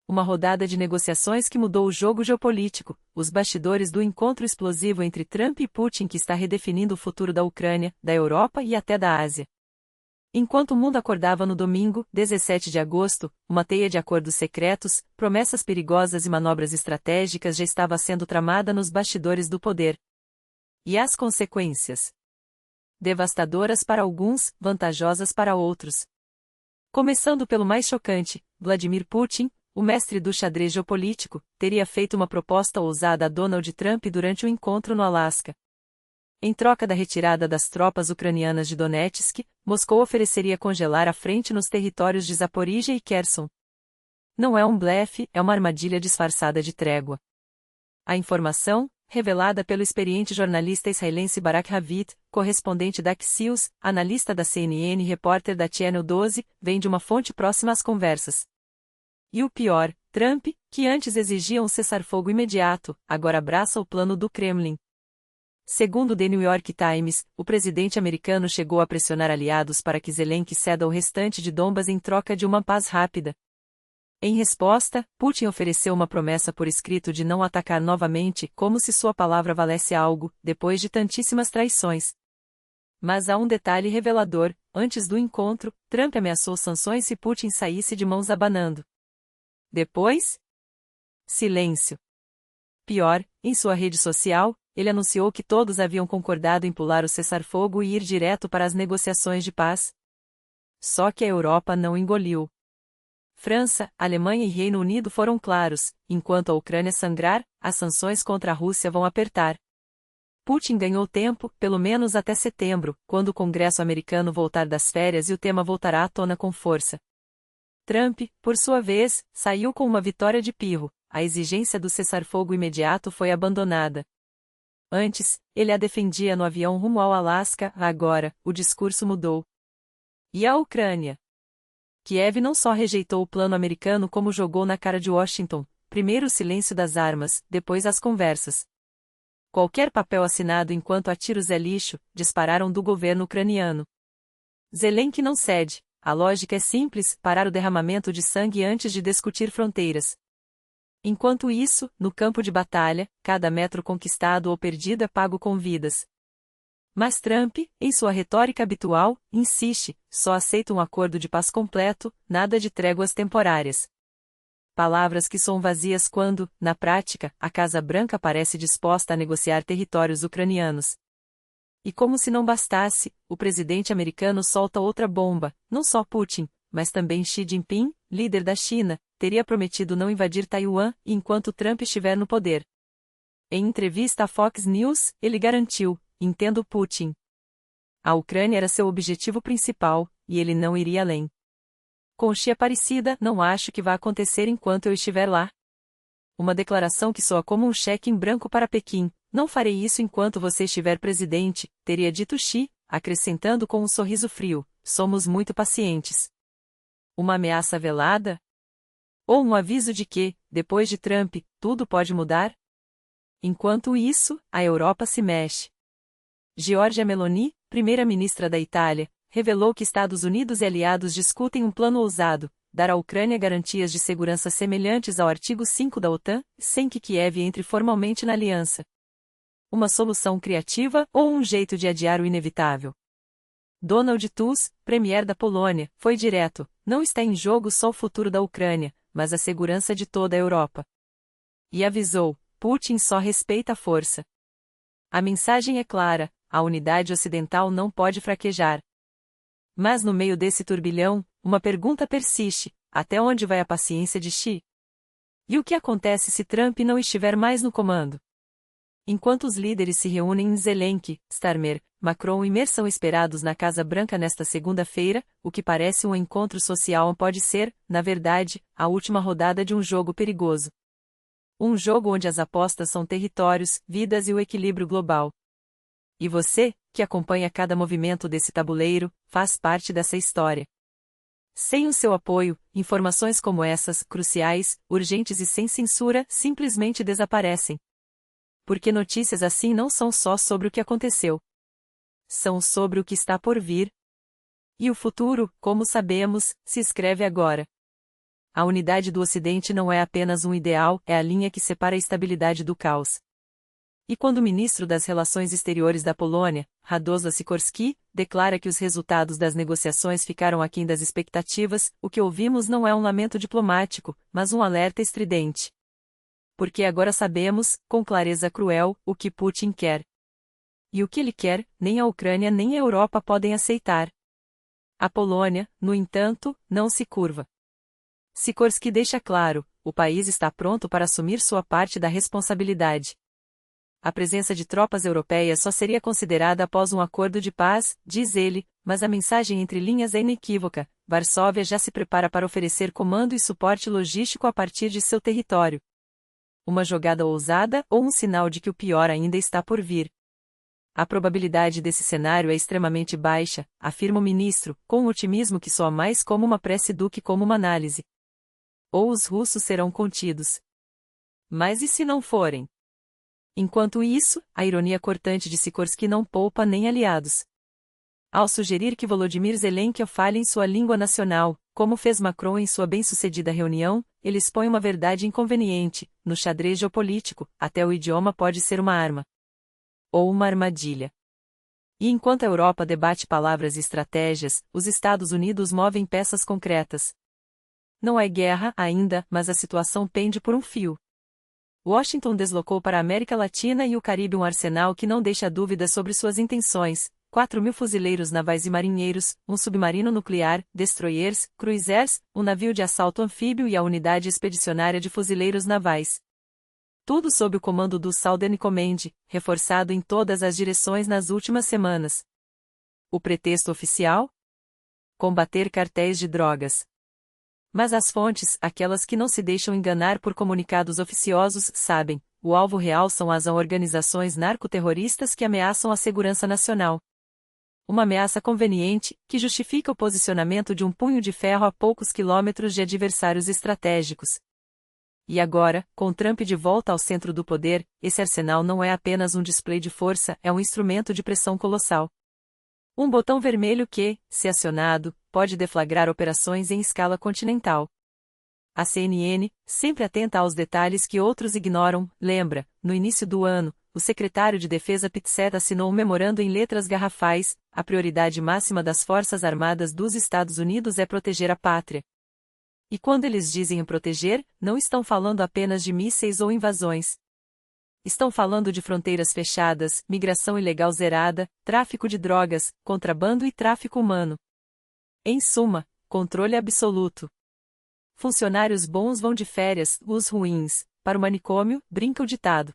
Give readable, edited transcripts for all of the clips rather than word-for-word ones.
uma rodada de negociações que mudou o jogo geopolítico, os bastidores do encontro explosivo entre Trump e Putin que está redefinindo o futuro da Ucrânia, da Europa e até da Ásia. Enquanto o mundo acordava no domingo, 17 de agosto, uma teia de acordos secretos, promessas perigosas e manobras estratégicas já estava sendo tramada nos bastidores do poder. E as consequências? Devastadoras para alguns, vantajosas para outros. Começando pelo mais chocante, Vladimir Putin, o mestre do xadrez geopolítico, teria feito uma proposta ousada a Donald Trump durante o encontro no Alasca. Em troca da retirada das tropas ucranianas de Donetsk, Moscou ofereceria congelar a frente nos territórios de Zaporíjia e Kherson. Não é um blefe, é uma armadilha disfarçada de trégua. A informação, revelada pelo experiente jornalista israelense Barak Ravit, correspondente da Axios, analista da CNN e repórter da Channel 12, vem de uma fonte próxima às conversas. E o pior, Trump, que antes exigia um cessar-fogo imediato, agora abraça o plano do Kremlin. Segundo The New York Times, o presidente americano chegou a pressionar aliados para que Zelensky ceda o restante de Donbas em troca de uma paz rápida. Em resposta, Putin ofereceu uma promessa por escrito de não atacar novamente, como se sua palavra valesse algo, depois de tantíssimas traições. Mas há um detalhe revelador: antes do encontro, Trump ameaçou sanções se Putin saísse de mãos abanando. Depois? Silêncio. Pior, em sua rede social, ele anunciou que todos haviam concordado em pular o cessar-fogo e ir direto para as negociações de paz. Só que a Europa não engoliu. França, Alemanha e Reino Unido foram claros: enquanto a Ucrânia sangrar, as sanções contra a Rússia vão apertar. Putin ganhou tempo, pelo menos até setembro, quando o Congresso americano voltar das férias e o tema voltará à tona com força. Trump, por sua vez, saiu com uma vitória de pirro: a exigência do cessar-fogo imediato foi abandonada. Antes, ele a defendia no avião rumo ao Alasca, agora, o discurso mudou. E a Ucrânia? Kiev não só rejeitou o plano americano como jogou na cara de Washington, primeiro o silêncio das armas, depois as conversas. Qualquer papel assinado enquanto há tiros é lixo, dispararam do governo ucraniano. Zelensky não cede. A lógica é simples: parar o derramamento de sangue antes de discutir fronteiras. Enquanto isso, no campo de batalha, cada metro conquistado ou perdido é pago com vidas. Mas Trump, em sua retórica habitual, insiste: só aceita um acordo de paz completo, nada de tréguas temporárias. Palavras que soam vazias quando, na prática, a Casa Branca parece disposta a negociar territórios ucranianos. E como se não bastasse, o presidente americano solta outra bomba: não só Putin, mas também Xi Jinping, líder da China, teria prometido não invadir Taiwan enquanto Trump estiver no poder. Em entrevista à Fox News, ele garantiu: entendo Putin. A Ucrânia era seu objetivo principal, e ele não iria além. Com Xi Aparecida, não acho que vá acontecer enquanto eu estiver lá. Uma declaração que soa como um cheque em branco para Pequim: não farei isso enquanto você estiver presidente, teria dito Xi, acrescentando com um sorriso frio: somos muito pacientes. Uma ameaça velada? Ou um aviso de que, depois de Trump, tudo pode mudar? Enquanto isso, a Europa se mexe. Giorgia Meloni, primeira-ministra da Itália, revelou que Estados Unidos e aliados discutem um plano ousado: dar à Ucrânia garantias de segurança semelhantes ao artigo 5 da OTAN, sem que Kiev entre formalmente na aliança. Uma solução criativa ou um jeito de adiar o inevitável? Donald Tusk, premier da Polônia, foi direto: não está em jogo só o futuro da Ucrânia, mas a segurança de toda a Europa. E avisou: Putin só respeita a força. A mensagem é clara: a unidade ocidental não pode fraquejar. Mas no meio desse turbilhão, uma pergunta persiste: até onde vai a paciência de Xi? E o que acontece se Trump não estiver mais no comando? Enquanto os líderes se reúnem em Zelensky, Starmer, Macron e Merkel são esperados na Casa Branca nesta segunda-feira, o que parece um encontro social pode ser, na verdade, a última rodada de um jogo perigoso. Um jogo onde as apostas são territórios, vidas e o equilíbrio global. E você, que acompanha cada movimento desse tabuleiro, faz parte dessa história. Sem o seu apoio, informações como essas, cruciais, urgentes e sem censura, simplesmente desaparecem. Porque notícias assim não são só sobre o que aconteceu. São sobre o que está por vir. E o futuro, como sabemos, se escreve agora. A unidade do Ocidente não é apenas um ideal, é a linha que separa a estabilidade do caos. E quando o ministro das Relações Exteriores da Polônia, Radosław Sikorski, declara que os resultados das negociações ficaram aquém das expectativas, o que ouvimos não é um lamento diplomático, mas um alerta estridente. Porque agora sabemos, com clareza cruel, o que Putin quer. E o que ele quer, nem a Ucrânia nem a Europa podem aceitar. A Polônia, no entanto, não se curva. Sikorski deixa claro, o país está pronto para assumir sua parte da responsabilidade. A presença de tropas europeias só seria considerada após um acordo de paz, diz ele, mas a mensagem entre linhas é inequívoca: Varsóvia já se prepara para oferecer comando e suporte logístico a partir de seu território. Uma jogada ousada ou um sinal de que o pior ainda está por vir? A probabilidade desse cenário é extremamente baixa, afirma o ministro, com um otimismo que soa mais como uma prece do que como uma análise. Ou os russos serão contidos. Mas e se não forem? Enquanto isso, a ironia cortante de Sikorski não poupa nem aliados. Ao sugerir que Volodymyr Zelensky fale em sua língua nacional, como fez Macron em sua bem-sucedida reunião, ele expõe uma verdade inconveniente: no xadrez geopolítico, até o idioma pode ser uma arma. Ou uma armadilha. E enquanto a Europa debate palavras e estratégias, os Estados Unidos movem peças concretas. Não é guerra ainda, mas a situação pende por um fio. Washington deslocou para a América Latina e o Caribe um arsenal que não deixa dúvidas sobre suas intenções: 4.000 fuzileiros navais e marinheiros, um submarino nuclear, destroyers, cruisers, um navio de assalto anfíbio e a unidade expedicionária de fuzileiros navais. Tudo sob o comando do Southern Command, reforçado em todas as direções nas últimas semanas. O pretexto oficial? Combater cartéis de drogas. Mas as fontes, aquelas que não se deixam enganar por comunicados oficiosos, sabem, o alvo real são as organizações narcoterroristas que ameaçam a segurança nacional. Uma ameaça conveniente, que justifica o posicionamento de um punho de ferro a poucos quilômetros de adversários estratégicos. E agora, com Trump de volta ao centro do poder, esse arsenal não é apenas um display de força, é um instrumento de pressão colossal. Um botão vermelho que, se acionado, pode deflagrar operações em escala continental. A CNN, sempre atenta aos detalhes que outros ignoram, lembra: no início do ano, o secretário de Defesa Pete Hegseth assinou um memorando em letras garrafais: a prioridade máxima das Forças Armadas dos Estados Unidos é proteger a pátria. E quando eles dizem proteger, não estão falando apenas de mísseis ou invasões. Estão falando de fronteiras fechadas, migração ilegal zerada, tráfico de drogas, contrabando e tráfico humano. Em suma, controle absoluto. Funcionários bons vão de férias, os ruins, para o manicômio, brinca o ditado.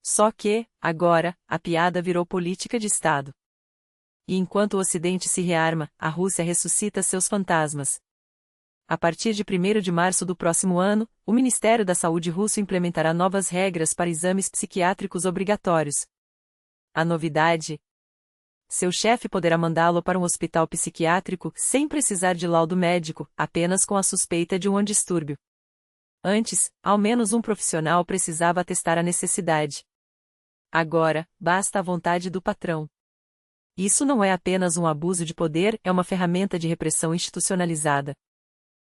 Só que, agora, a piada virou política de Estado. E enquanto o Ocidente se rearma, a Rússia ressuscita seus fantasmas. A partir de 1º de março do próximo ano, o Ministério da Saúde russo implementará novas regras para exames psiquiátricos obrigatórios. A novidade? Seu chefe poderá mandá-lo para um hospital psiquiátrico sem precisar de laudo médico, apenas com a suspeita de um distúrbio. Antes, ao menos um profissional precisava atestar a necessidade. Agora, basta a vontade do patrão. Isso não é apenas um abuso de poder, é uma ferramenta de repressão institucionalizada.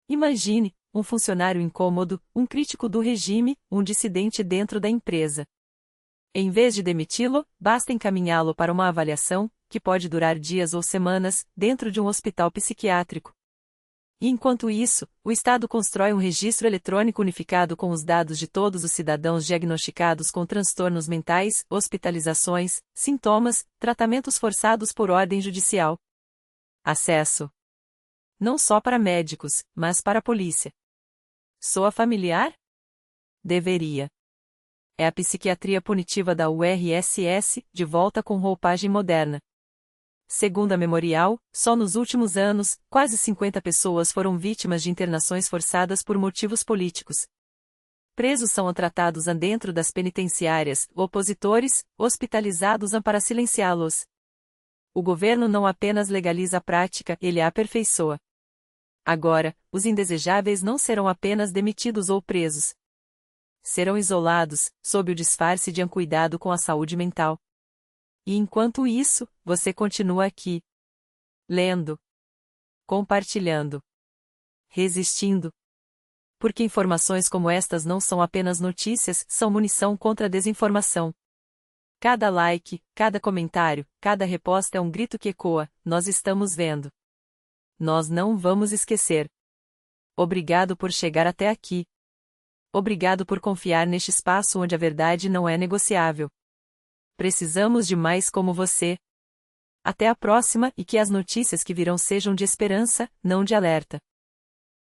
Imagine, um funcionário incômodo, um crítico do regime, um dissidente dentro da empresa. Em vez de demiti-lo, basta encaminhá-lo para uma avaliação, que pode durar dias ou semanas, dentro de um hospital psiquiátrico. E enquanto isso, o Estado constrói um registro eletrônico unificado com os dados de todos os cidadãos diagnosticados com transtornos mentais, hospitalizações, sintomas, tratamentos forçados por ordem judicial. Acesso. Não só para médicos, mas para a polícia. Soa familiar? Deveria. É a psiquiatria punitiva da URSS, de volta com roupagem moderna. Segundo a Memorial, só nos últimos anos, quase 50 pessoas foram vítimas de internações forçadas por motivos políticos. Presos são tratados dentro das penitenciárias, opositores, hospitalizados para silenciá-los. O governo não apenas legaliza a prática, ele a aperfeiçoa. Agora, os indesejáveis não serão apenas demitidos ou presos. Serão isolados, sob o disfarce de cuidado com a saúde mental. E enquanto isso, você continua aqui. Lendo. Compartilhando. Resistindo. Porque informações como estas não são apenas notícias, são munição contra a desinformação. Cada like, cada comentário, cada reposta é um grito que ecoa: nós estamos vendo. Nós não vamos esquecer. Obrigado por chegar até aqui. Obrigado por confiar neste espaço onde a verdade não é negociável. Precisamos de mais como você. Até a próxima e que as notícias que virão sejam de esperança, não de alerta.